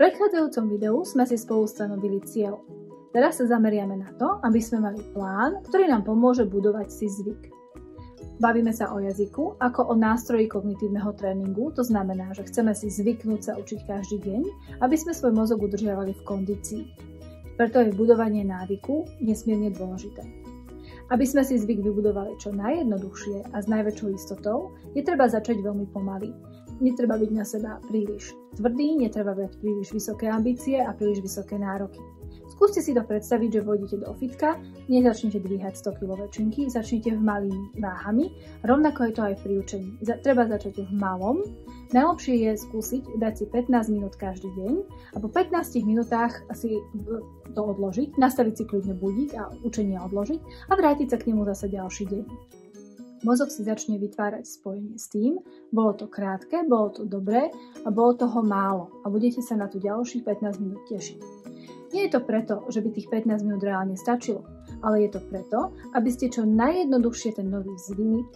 predchádzajúcom videu sme si spolu stanovili cieľ. Teraz sa zameriame na to, aby sme mali plán, ktorý nám pomôže budovať si zvyk. Bavíme sa o jazyku ako o nástroji kognitívneho tréningu, to znamená, že chceme si zvyknúť sa učiť každý deň, aby sme svoj mozog udržiavali v kondícii. Preto je budovanie návyku nesmierne dôležité. Aby sme si zvyk vybudovali čo najjednoduchšie a s najväčšou istotou, je treba začať veľmi pomaly. Netreba byť na seba príliš tvrdý, netreba mať príliš vysoké ambície a príliš vysoké nároky. Skúste si to predstaviť, že vojdete do fitka, nezačnite dvíhať 100 kg väčšinky, začnite v malými váhami, rovnako je to aj pri učení. Treba začať v malom. Najlepšie je skúsiť dať si 15 minút každý deň a po 15 minútach si to odložiť, nastaviť si kľudne budík a učenie odložiť a vrátiť sa k nemu zase ďalší deň. Mozog si začne vytvárať spojenie s tým, bolo to krátke, bolo to dobré a bolo toho málo a budete sa na tú ďalších 15 minút tešiť. Nie je to preto, že by tých 15 minút reálne stačilo, ale je to preto, aby ste čo najjednoduchšie ten nový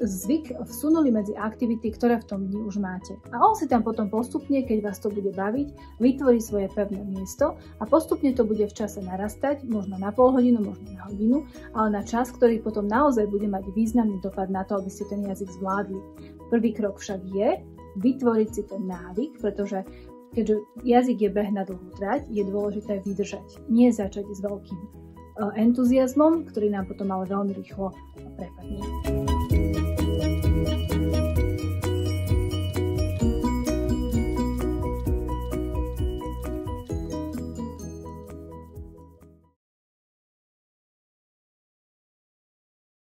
zvyk vsunuli medzi aktivity, ktoré v tom dni už máte. A on si tam potom postupne, keď vás to bude baviť, vytvorí svoje pevné miesto a postupne to bude v čase narastať, možno na pol hodinu, možno na hodinu, ale na čas, ktorý potom naozaj bude mať významný dopad na to, aby ste ten jazyk zvládli. Prvý krok však je vytvoriť si ten návyk, pretože keďže jazyk je beh na dlhú trať, je dôležité vydržať. Nie začať s veľkým entuziasmom, ktorý nám potom ale veľmi rýchlo prepadne.